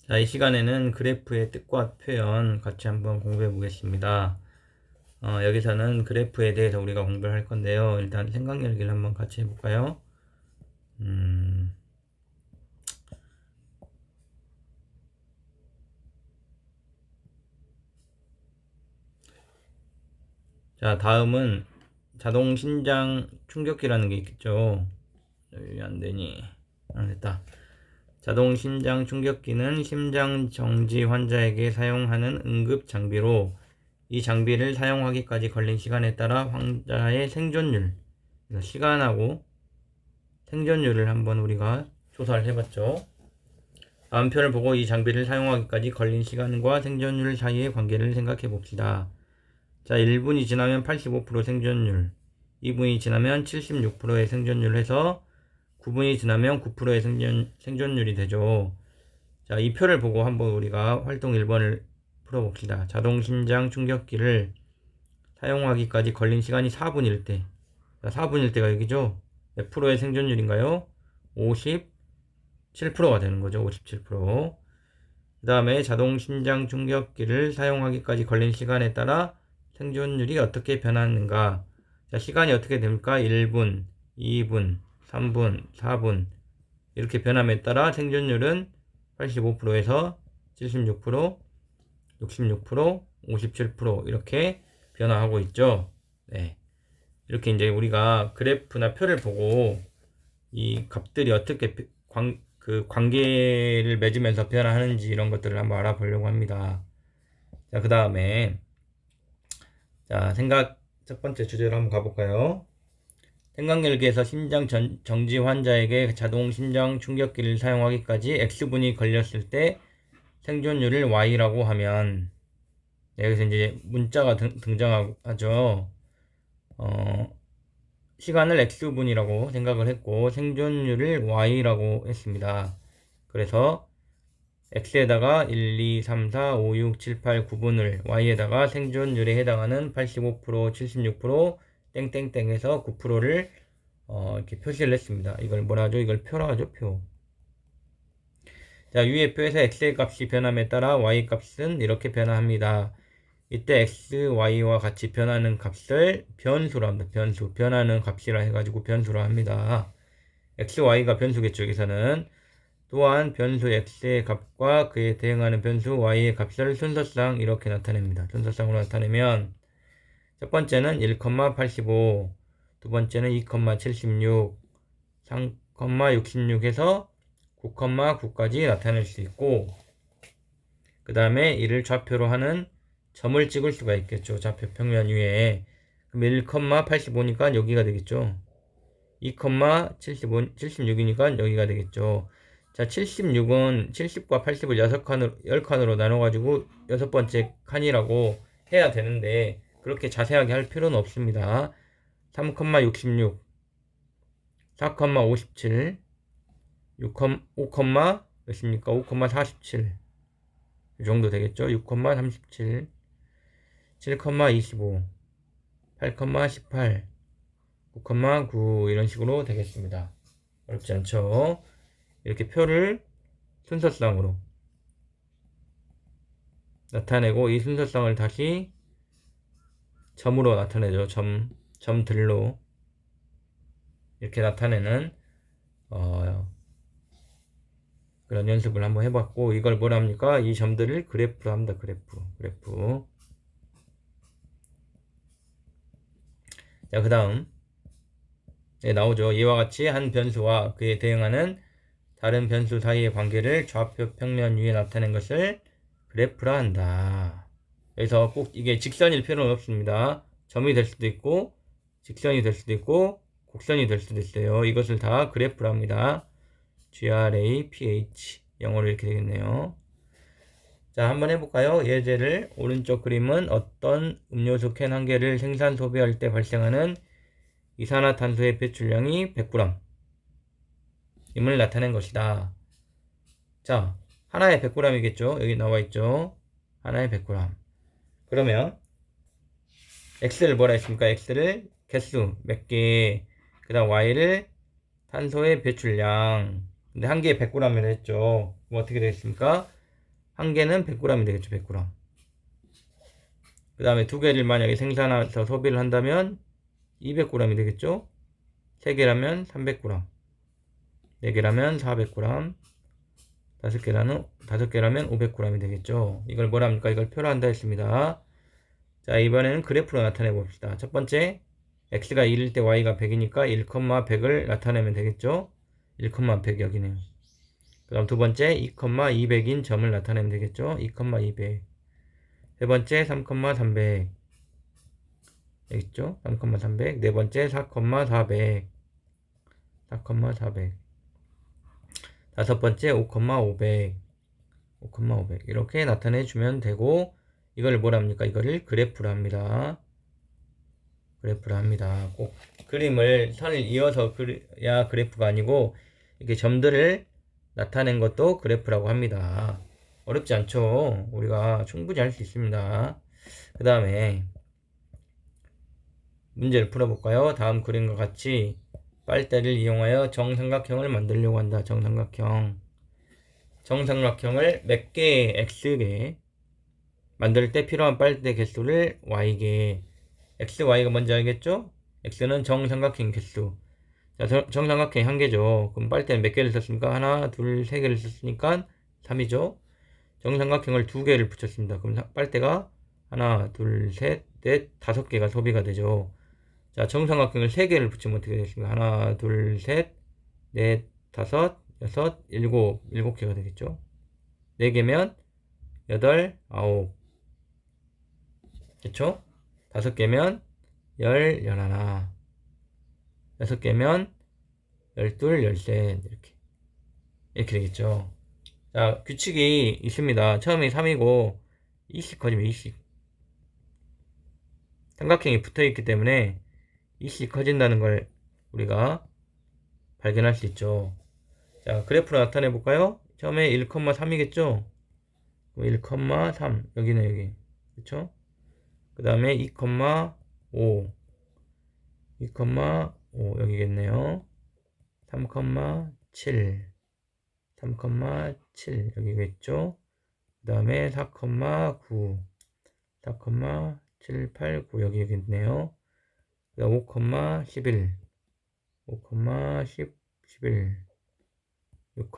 자, 이 시간에는 그래프의 뜻과 표현 같이 한번 공부해 보겠습니다. 여기서는 그래프에 대해서 우리가 공부를 할 건데요. 일단 생각열기를 한번 같이 해볼까요? 자, 다음은 자동 신장 충격기라는 게 있겠죠. 여기 안 되니. 안 됐다. 자동 심장 충격기는 심장 정지 환자에게 사용하는 응급 장비로 이 장비를 사용하기까지 걸린 시간에 따라 환자의 생존율, 시간하고 생존율을 한번 우리가 조사를 해봤죠. 다음 표를 보고 이 장비를 사용하기까지 걸린 시간과 생존율 사이의 관계를 생각해 봅시다. 자, 1분이 지나면 85% 생존율, 2분이 지나면 76%의 생존율 해서 9분이 지나면 9%의 생존율이 되죠. 자, 이 표를 보고 한번 우리가 활동 1번을 풀어봅시다. 자동 심장 충격기를 사용하기까지 걸린 시간이 4분일 때, 4분일 때가 여기죠. 몇 프로의 생존율인가요? 57%가 되는 거죠. 57%. 그 다음에 자동 심장 충격기를 사용하기까지 걸린 시간에 따라 생존율이 어떻게 변하는가. 자, 시간이 어떻게 됩니까? 1분, 2분, 3분, 4분 이렇게 변함에 따라 생존율은 85%에서 76%, 66%, 57% 이렇게 변화하고 있죠. 네. 이렇게 이제 우리가 그래프나 표를 보고 이 값들이 어떻게 그 관계를 맺으면서 변화하는지 이런 것들을 한번 알아보려고 합니다. 자, 그 다음에 자, 첫 번째 주제로 한번 가볼까요? 생각열기에서 심장 정지 환자에게 자동 심장 충격기를 사용하기까지 X분이 걸렸을 때 생존율을 Y라고 하면, 여기서 이제 문자가 등장하죠. 시간을 X분이라고 생각을 했고 생존율을 Y라고 했습니다. 그래서 X에다가 1, 2, 3, 4, 5, 6, 7, 8, 9분을 Y에다가 생존율에 해당하는 85%, 76%, 땡땡땡에서 9%를 이렇게 표시를 했습니다. 이걸 뭐라 하죠? 이걸 표라 하죠, 표. 자, 위의 표에서 X의 값이 변함에 따라 Y 값은 이렇게 변화합니다. 이때 X, Y와 같이 변하는 값을 변수로 합니다. 변수. 변하는 값이라 해가지고 변수로 합니다. X, Y가 변수겠죠, 여기서는. 또한 변수 X의 값과 그에 대응하는 변수 Y의 값을 순서상 이렇게 나타냅니다. 순서상으로 나타내면 첫 번째는 1,85, 두 번째는 2,76, 3,66에서 9,9까지 나타낼 수 있고, 그 다음에 이를 좌표로 하는 점을 찍을 수가 있겠죠. 좌표 평면 위에. 그럼 1,85니까 여기가 되겠죠. 2,76이니까 여기가 되겠죠. 자, 76은 70과 80을 10칸으로 나눠가지고 6번째 칸이라고 해야 되는데, 그렇게 자세하게 할 필요는 없습니다. 3,66, 4,57, 5, 몇입니까? 5,47. 이 정도 되겠죠? 6,37, 7,25, 8,18, 9,9 이런 식으로 되겠습니다. 어렵지 않죠? 이렇게 표를 순서상으로 나타내고 이 순서상을 다시 점으로 나타내죠. 점들로 이렇게 나타내는 그런 연습을 한번 해봤고, 이걸 뭐라 합니까? 이 점들을 그래프로 합니다. 그래프. 자, 그 다음 나오죠. 이와 같이 한 변수와 그에 대응하는 다른 변수 사이의 관계를 좌표 평면 위에 나타낸 것을 그래프라 한다. 그래서 꼭 이게 직선일 필요는 없습니다. 점이 될 수도 있고 직선이 될 수도 있고 곡선이 될 수도 있어요. 이것을 다 그래프라 합니다. GRAPH 영어로 이렇게 되겠네요. 자, 한번 해볼까요? 예제를. 오른쪽 그림은 어떤 음료수 캔 한 개를 생산 소비할 때 발생하는 이산화탄소의 배출량이 100g 임을 나타낸 것이다. 자, 하나에 100g이겠죠? 여기 나와 있죠? 하나에 100g. 그러면 X를 뭐라 했습니까? X를 개수 몇 개, 그 다음 Y를 탄소의 배출량. 근데 한 개에 100g이라 했죠. 그럼 어떻게 되겠습니까? 한 개는 100g이 되겠죠. 100g. 그 다음에 두 개를 만약에 생산해서 소비를 한다면 200g이 되겠죠. 세 개라면 300g, 네 개라면 400g, 다섯 개라면 500g이 되겠죠. 이걸 뭐랍니까? 이걸 표로 한다 했습니다. 자, 이번에는 그래프로 나타내 봅시다. 첫 번째, x가 1일 때 y가 100이니까 1,100을 나타내면 되겠죠. 1,100 여기네요. 그 다음 두 번째, 2,200인 점을 나타내면 되겠죠. 2,200. 세 번째, 3,300. 여기 있죠. 3,300. 네 번째, 4,400. 4,400. 다섯 번째, 5,500. 5,500. 이렇게 나타내 주면 되고, 이걸 뭐랍니까? 이거를 그래프로 합니다. 그래프로 합니다. 꼭 그림을 선을 이어서 그려야 그래프가 아니고, 이렇게 점들을 나타낸 것도 그래프라고 합니다. 어렵지 않죠? 우리가 충분히 할 수 있습니다. 그 다음에 문제를 풀어볼까요? 다음 그림과 같이 빨대를 이용하여 정삼각형을 만들려고 한다. 정삼각형을 몇 개의 x개 만들 때 필요한 빨대 개수를 y개. x, y가 뭔지 알겠죠? x는 정삼각형 개수. 자, 정삼각형이 한 개죠. 그럼 빨대는 몇 개를 썼습니까? 하나, 둘, 세 개를 썼으니까 3이죠. 정삼각형을 두 개를 붙였습니다. 그럼 빨대가 하나, 둘, 셋, 넷, 다섯 개가 소비가 되죠. 자, 정삼각형을 세 개를 붙이면 어떻게 되겠습니까? 하나, 둘, 셋, 넷, 다섯, 여섯, 일곱 개가 되겠죠. 네 개면 여덟, 아홉. 그쵸? 다섯 개면 열하나. 여섯 개면 열둘, 열셋. 이렇게 되겠죠. 자, 규칙이 있습니다. 처음에 3이고 2씩 커지면 2씩. 삼각형이 붙어있기 때문에 2씩 커진다는 걸 우리가 발견할 수 있죠. 자, 그래프로 나타내 볼까요? 처음에 1,3이겠죠? 1,3 여기네 여기. 그쵸? 그 다음에 2,5 2,5 여기겠네요. 3,7 3,7 여기겠죠? 그 다음에 4,9 4,789 여기겠네요. 그 다음 5,11 5,11 6,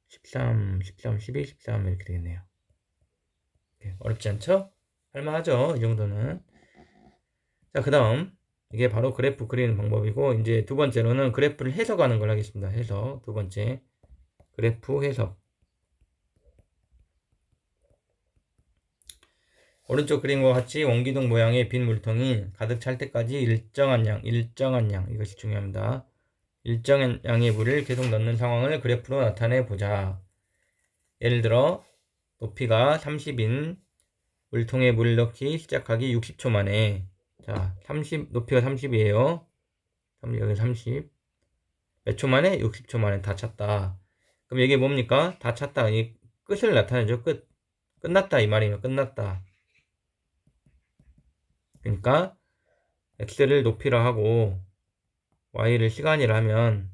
13, 13, 12, 13 이렇게 되겠네요. 어렵지 않죠? 할만하죠? 이 정도는. 자, 그 다음 이게 바로 그래프 그리는 방법이고, 이제 두 번째로는 그래프를 해석하는 걸 하겠습니다. 해석. 두 번째, 그래프 해석. 오른쪽 그림과 같이 원기둥 모양의 빈 물통이 가득 찰 때까지 일정한 양, 이것이 중요합니다. 일정한 양의 물을 계속 넣는 상황을 그래프로 나타내 보자. 예를 들어 높이가 30인 물통에 물 넣기 시작하기 60초 만에, 자, 높이가 30이에요. 여기 30. 몇 초 만에? 60초 만에 다 찼다. 그럼 이게 뭡니까? 다 찼다. 이 끝을 나타내죠. 끝났다 이 말이에요. 끝났다. 그러니까 x를 높이라 하고 y를 시간이라 하면,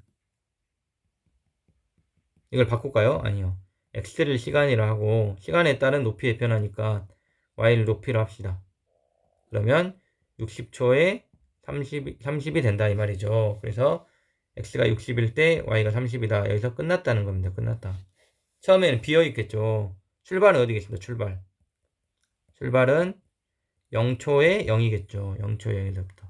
이걸 바꿀까요? 아니요. x를 시간이라 하고 시간에 따른 높이의 변화니까 y를 높이라 합시다. 그러면 60초에 30이 된다 이 말이죠. 그래서 x가 60일 때 y가 30이다. 여기서 끝났다는 겁니다. 끝났다. 처음에는 비어 있겠죠. 출발은 어디겠습니까? 출발은 0초에 0이겠죠. 0초에 0에서부터.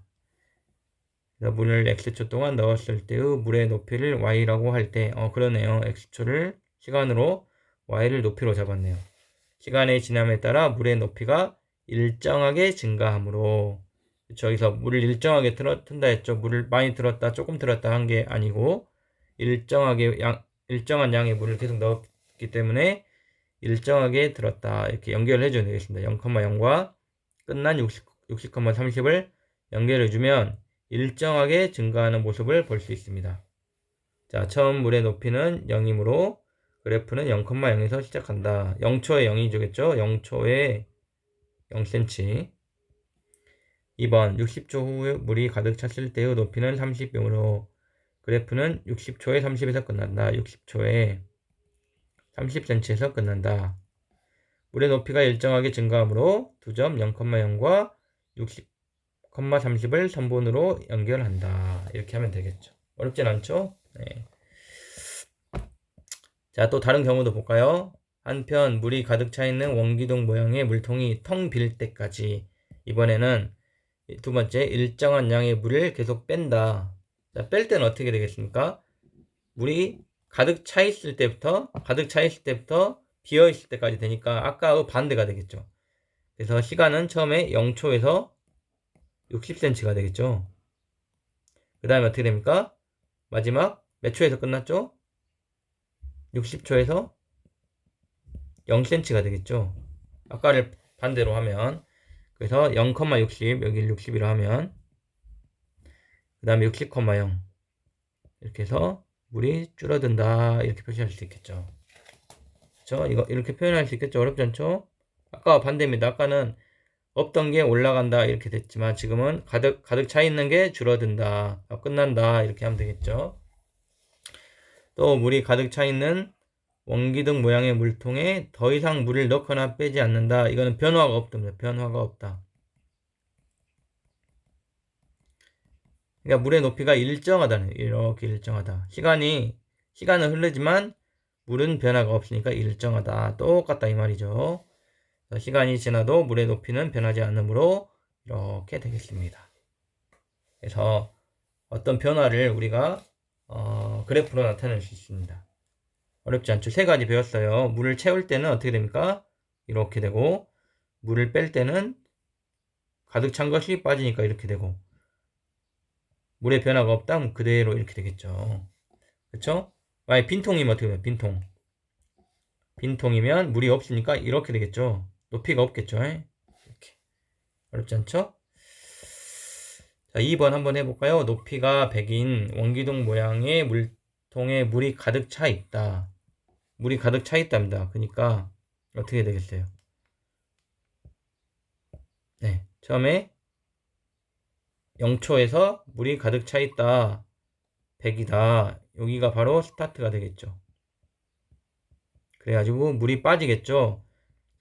물을 x초 동안 넣었을 때의 물의 높이를 y라고 할 때, 그러네요. x초를 시간으로 y를 높이로 잡았네요. 시간의 지남에 따라 물의 높이가 일정하게 증가하므로, 여기서 물을 일정하게 튼다 했죠. 물을 많이 들었다, 조금 들었다 한 게 아니고, 일정한 양의 물을 계속 넣었기 때문에 일정하게 들었다. 이렇게 연결해 주면 되겠습니다. 0,0과 끝난 60,30을 연결해 주면 일정하게 증가하는 모습을 볼 수 있습니다. 자, 처음 물의 높이는 0이므로 그래프는 0,0에서 시작한다. 0초에 0이 되겠죠? 0초에 0cm. 2번 60초 후 물이 가득 찼을 때의 높이는 30이므로 그래프는 60초에 30에서 끝난다. 60초에 30cm에서 끝난다. 물의 높이가 일정하게 증가하므로 2점 0,0과 60,30을 선분으로 연결한다. 이렇게 하면 되겠죠. 어렵진 않죠? 네. 자, 또 다른 경우도 볼까요? 한편 물이 가득 차 있는 원기둥 모양의 물통이 텅 빌 때까지, 이번에는 두 번째, 일정한 양의 물을 계속 뺀다. 자, 뺄 때는 어떻게 되겠습니까? 물이 가득 차 있을 때부터 비어 있을 때까지 되니까 아까의 반대가 되겠죠. 그래서 시간은 처음에 0초에서 60cm가 되겠죠. 그 다음에 어떻게 됩니까? 마지막 몇 초에서 끝났죠? 60초에서 0cm가 되겠죠. 아까를 반대로 하면, 그래서 0,60, 여기 60이라 하면, 그 다음에 60,0 이렇게 해서 물이 줄어든다, 이렇게 표시할 수 있겠죠. 그렇죠? 이거 이렇게 표현할 수 있겠죠. 어렵지 않죠? 아까와 반대입니다. 아까는 없던 게 올라간다 이렇게 됐지만, 지금은 가득 차 있는 게 줄어든다, 끝난다, 이렇게 하면 되겠죠. 또 물이 가득 차 있는 원기둥 모양의 물통에 더 이상 물을 넣거나 빼지 않는다. 이거는 변화가 없답니다. 변화가 없다. 그러니까 물의 높이가 일정하다는, 이렇게 일정하다. 시간은 흐르지만 물은 변화가 없으니까 일정하다. 똑같다 이 말이죠. 시간이 지나도 물의 높이는 변하지 않으므로 이렇게 되겠습니다. 그래서 어떤 변화를 우리가 그래프로 나타낼 수 있습니다. 어렵지 않죠? 세 가지 배웠어요. 물을 채울 때는 어떻게 됩니까? 이렇게 되고, 물을 뺄 때는 가득 찬 것이 빠지니까 이렇게 되고, 물의 변화가 없다면 그대로 이렇게 되겠죠. 그렇죠? 만약 빈통이면 어떻게 돼요? 빈통이면 물이 없으니까 이렇게 되겠죠. 높이가 없겠죠. 이렇게. 어렵지 않죠? 자, 2번 한번 해볼까요? 높이가 100인 원기둥 모양의 물통에 물이 가득 차 있다. 물이 가득 차 있답니다. 그러니까 어떻게 되겠어요? 네, 처음에 0초에서 물이 가득 차 있다. 100이다. 여기가 바로 스타트가 되겠죠. 그래가지고 물이 빠지겠죠.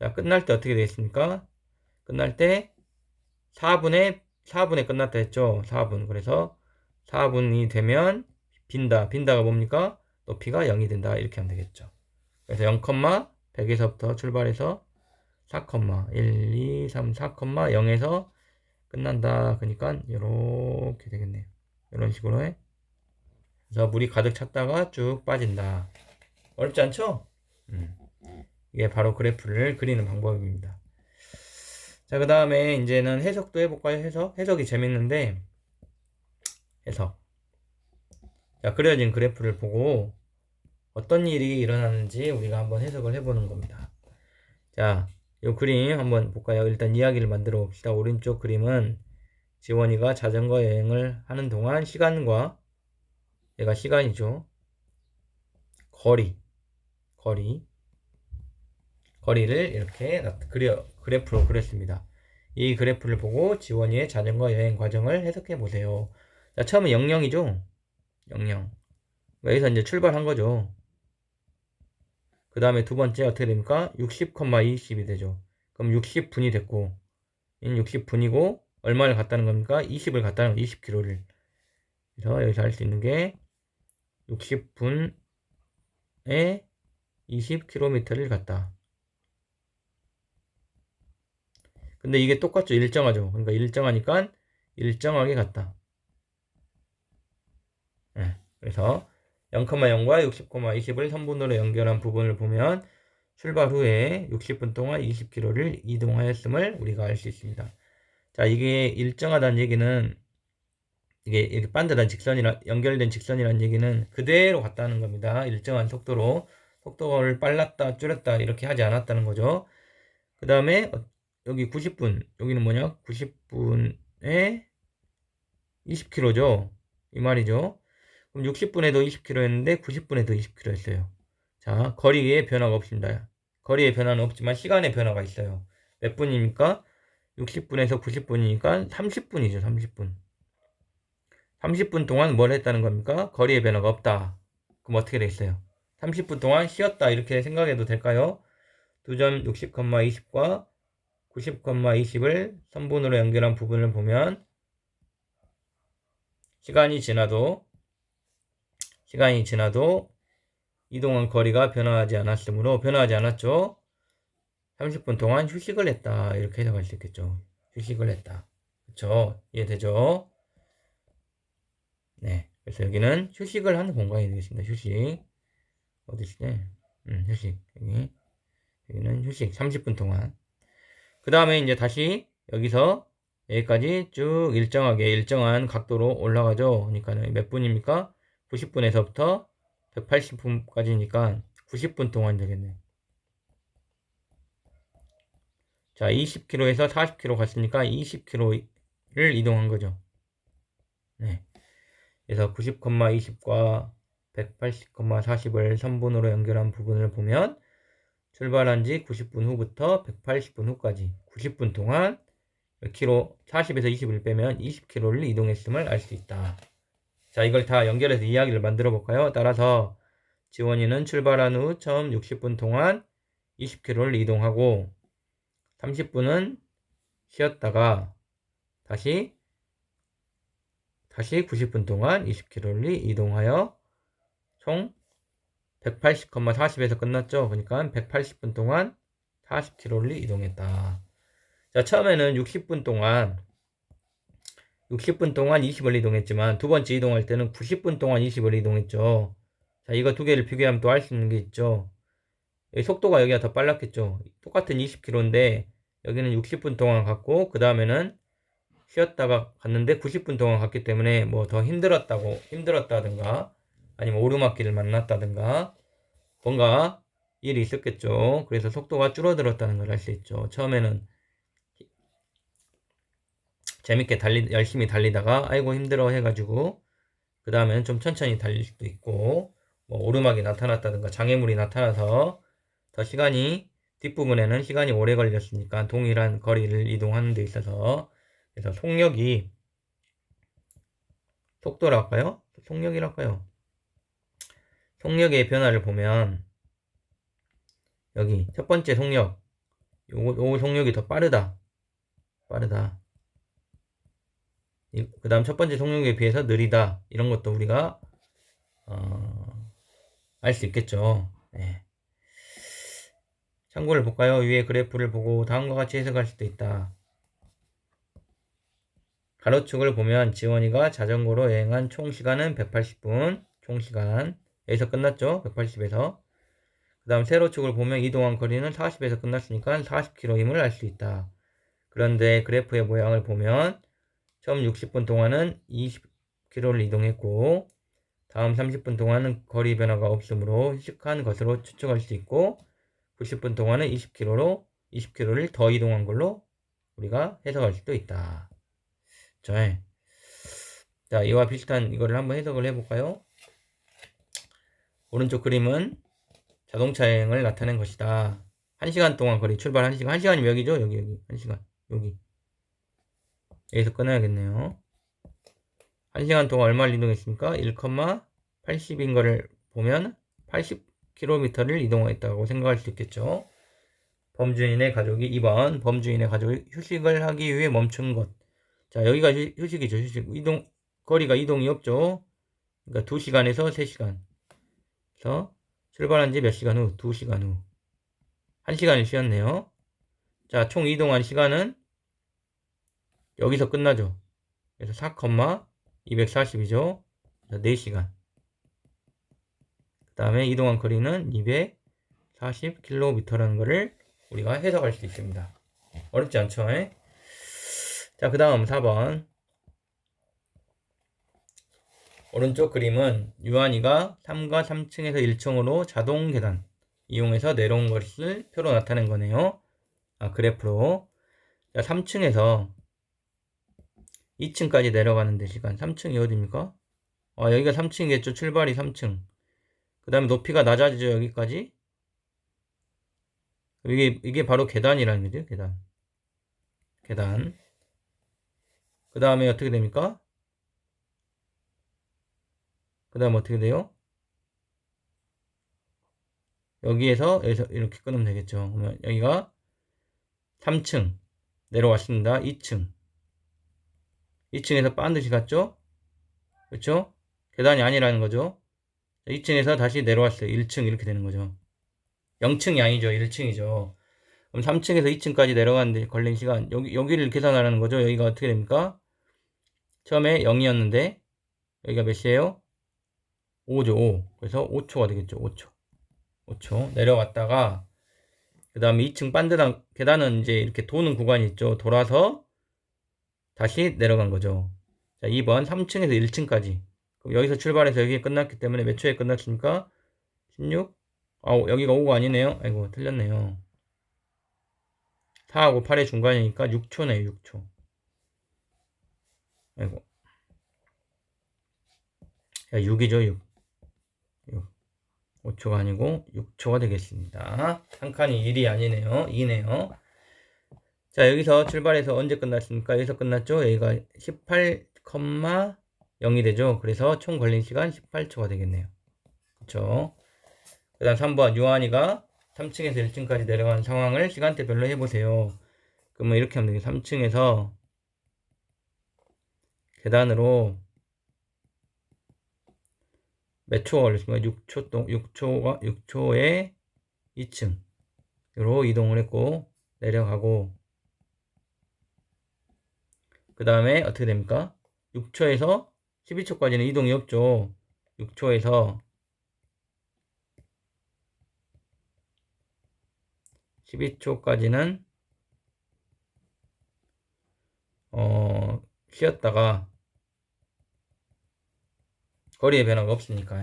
자, 끝날 때 어떻게 되겠습니까? 끝날 때 4분에 끝났다 했죠. 4분. 그래서 4분이 되면 빈다가 뭡니까? 높이가 0이 된다. 이렇게 하면 되겠죠. 그래서 0, 100에서부터 출발해서 4, 1, 2, 3, 4, 0에서 끝난다. 그러니까 이렇게 되겠네요. 이런 식으로 해. 그래서 물이 가득 찼다가 쭉 빠진다. 어렵지 않죠? 이게 바로 그래프를 그리는 방법입니다. 자, 그 다음에 이제는 해석도 해볼까요? 해석이 재밌는데, 해석. 자, 그려진 그래프를 보고 어떤 일이 일어나는지 우리가 한번 해석을 해보는 겁니다. 자, 이 그림 한번 볼까요? 일단 이야기를 만들어 봅시다. 오른쪽 그림은 지원이가 자전거 여행을 하는 동안 시간과, 얘가 시간이죠. 거리를 이렇게 그래프로 그렸습니다. 이 그래프를 보고 지원이의 자전거 여행 과정을 해석해 보세요. 자, 처음에 00이죠. 00. 여기서 이제 출발한 거죠. 그 다음에 두 번째 어떻게 됩니까? 60,20이 되죠. 그럼 60분이 됐고, 60분이고, 얼마를 갔다는 겁니까? 20을 갔다는 거, 20km를. 그래서 여기서 할 수 있는 게 60분에 20km를 갔다. 근데 이게 똑같죠? 일정하죠? 그러니까 일정하니까 일정하게 갔다. 네. 그래서 0,0과 60,20을 선분으로 연결한 부분을 보면 출발 후에 60분 동안 20km를 이동하였음을 우리가 알 수 있습니다. 자, 이게 일정하다는 얘기는, 이게 이렇게 반듯한 연결된 직선이라는 얘기는 그대로 갔다는 겁니다. 일정한 속도를 빨랐다, 줄였다, 이렇게 하지 않았다는 거죠. 그 다음에 여기 90분, 여기는 뭐냐? 90분에 20km죠. 이 말이죠. 그럼 60분에도 20km였는데 90분에도 20km였어요. 자, 거리에 변화가 없습니다. 거리에 변화는 없지만 시간의 변화가 있어요. 몇 분입니까? 60분에서 90분이니까 30분이죠. 30분. 30분 동안 뭘 했다는 겁니까? 거리의 변화가 없다. 그럼 어떻게 되겠어요? 30분 동안 쉬었다 이렇게 생각해도 될까요? 2점 60,20과 90,20을 선분으로 연결한 부분을 보면 시간이 지나도 이동한 거리가 변화하지 않았으므로 변화하지 않았죠. 30분 동안 휴식을 했다 이렇게 해석할 수 있겠죠. 휴식을 했다. 그렇죠? 이해되죠? 네. 그래서 여기는 휴식을 하는 공간이 되겠습니다. 휴식. 어디시네? 휴식. 여기는 휴식 30분 동안. 그 다음에 이제 다시 여기서 여기까지 쭉 일정하게 일정한 각도로 올라가죠. 그러니까 몇 분입니까? 90분에서부터 180분까지니까 90분 동안 되겠네. 자, 20km에서 40km 갔으니까 20km를 이동한 거죠. 네. 그래서 90,20과 180,40을 선분으로 연결한 부분을 보면 출발한 지 90분 후부터 180분 후까지 90분 동안 km 40에서 20을 빼면 20km를 이동했음을 알 수 있다. 자, 이걸 다 연결해서 이야기를 만들어 볼까요? 따라서 지원이는 출발한 후 처음 60분 동안 20km를 이동하고 30분은 쉬었다가 다시 90분 동안 20km를 이동하여 총 180,40에서 끝났죠. 그러니까 180분 동안 40km를 이동했다. 자, 처음에는 60분 동안 20을 이동했지만 두 번째 이동할 때는 90분 동안 20을 이동했죠. 자, 이거 두 개를 비교하면 또 알 수 있는 게 있죠. 속도가 여기가 더 빨랐겠죠. 똑같은 20km인데 여기는 60분 동안 갔고 그 다음에는 쉬었다가 갔는데 90분 동안 갔기 때문에 뭐 더 힘들었다든가 아니면 오르막길을 만났다든가 뭔가 일이 있었겠죠. 그래서 속도가 줄어들었다는 걸 알 수 있죠. 처음에는 재밌게 열심히 달리다가 아이고 힘들어 해가지고 그 다음에는 좀 천천히 달릴 수도 있고 뭐 오르막이 나타났다든가 장애물이 나타나서 더 뒷부분에는 시간이 오래 걸렸으니까 동일한 거리를 이동하는 데 있어서 그래서 속도랄까요? 속력이랄까요? 속력의 변화를 보면 여기 첫 번째 속력 요 속력이 더 빠르다 그 다음 첫 번째 속력에 비해서 느리다 이런 것도 우리가 알 수 있겠죠. 네. 참고를 볼까요? 위에 그래프를 보고 다음과 같이 해석할 수도 있다. 가로축을 보면 지원이가 자전거로 여행한 총 시간은 180분 총시간 여기서 끝났죠. 180에서 그 다음 세로축을 보면 이동한 거리는 40에서 끝났으니까 40km임을 알 수 있다. 그런데 그래프의 모양을 보면 처음 60분 동안은 20km를 이동했고 다음 30분 동안은 거리 변화가 없으므로 휴식한 것으로 추측할 수 있고 90분 동안은 20km를 더 이동한 걸로 우리가 해석할 수도 있다. 자, 이와 비슷한 이거를 한번 해석을 해볼까요? 오른쪽 그림은 자동차 여행을 나타낸 것이다. 1시간 동안 거리 출발 1시간. 1시간이면 여기죠? 여기. 1시간. 여기. 여기서 끊어야겠네요. 1시간 동안 얼마를 이동했습니까? 1,80인 거를 보면 80km를 이동했다고 생각할 수 있겠죠. 범주인의 가족이 2번 범주인의 가족이 휴식을 하기 위해 멈춘 것. 자, 여기가 휴식이죠. 휴식. 거리가 이동이 없죠. 그러니까 2시간에서 3시간. 그래서 출발한 지 몇 시간 후? 2시간 후. 1시간을 쉬었네요. 자, 총 이동한 시간은 여기서 끝나죠. 그래서 4,240이죠. 4시간. 그 다음에 이동한 거리는 240km라는 것을 우리가 해석할 수 있습니다. 어렵지 않죠? 자, 그 다음 4번. 오른쪽 그림은 유한이가 3과 3층에서 1층으로 자동 계단 이용해서 내려온 것을 표로 나타낸 거네요. 그래프로. 자, 3층에서 2층까지 내려가는 데 시간. 3층이 어디입니까? 여기가 3층이겠죠. 출발이 3층. 그 다음에 높이가 낮아지죠. 여기까지. 이게 바로 계단이라는 거죠. 계단. 그 다음에 어떻게 됩니까? 그 다음 어떻게 돼요? 여기서 이렇게 끊으면 되겠죠. 그러면 여기가 3층 내려왔습니다. 2층. 2층에서 반드시 갔죠? 그렇죠? 계단이 아니라는 거죠. 2층에서 다시 내려왔어요. 1층 이렇게 되는 거죠. 0층이 아니죠. 1층이죠. 그럼 3층에서 2층까지 내려가는데 걸린 시간 여기를 계산하라는 거죠. 여기가 어떻게 됩니까? 처음에 0이었는데 여기가 몇 시예요? 5죠. 5. 그래서 5초가 되겠죠. 5초. 5초 내려왔다가 그 다음에 2층 반드랑 계단은 이제 이렇게 도는 구간이 있죠. 돌아서 다시 내려간 거죠. 자, 2번 3층에서 1층까지. 그럼 여기서 출발해서 여기 끝났기 때문에 몇 초에 끝났습니까? 16? 아, 여기가 5가 아니네요. 아이고, 틀렸네요. 4하고 8의 중간이니까 6초네요. 6초. 아이고. 야, 6이죠. 6. 5초가 아니고 6초가 되겠습니다. 한 칸이 1이 아니네요. 2네요. 자, 여기서 출발해서 언제 끝났습니까? 여기서 끝났죠? 여기가 18,0이 되죠? 그래서 총 걸린 시간 18초가 되겠네요. 그쵸? 그 다음 3번 유한이가 3층에서 1층까지 내려간 상황을 시간대별로 해보세요. 그러면 이렇게 하면 되겠어요. 3층에서 계단으로 몇 초가 걸렸습니까? 6초에 2층으로 이동을 했고 내려가고 그 다음에 어떻게 됩니까? 6초에서 12초까지는 이동이 없죠. 6초에서 12초까지는 쉬었다가 거리의 변화가 없으니까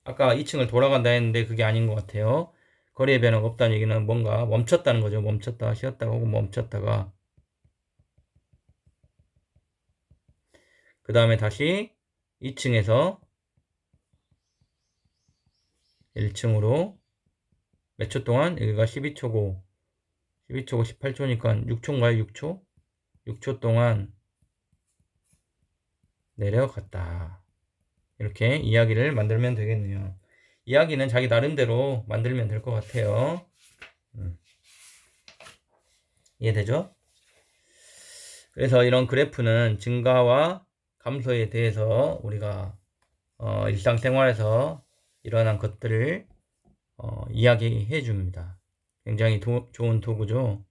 아까 2층을 돌아간다 했는데 그게 아닌 것 같아요. 거리의 변화가 없다는 얘기는 뭔가 멈췄다는 거죠. 멈췄다, 쉬었다가 혹은 멈췄다가 그 다음에 다시 2층에서 1층으로 몇 초 동안 여기가 12초고 18초니까 6초인가요? 6초? 6초 동안 내려갔다. 이렇게 이야기를 만들면 되겠네요. 이야기는 자기 나름대로 만들면 될 것 같아요. 이해되죠? 그래서 이런 그래프는 증가와 감소에 대해서 우리가 일상생활에서 일어난 것들을 이야기해 줍니다. 굉장히 좋은 도구죠.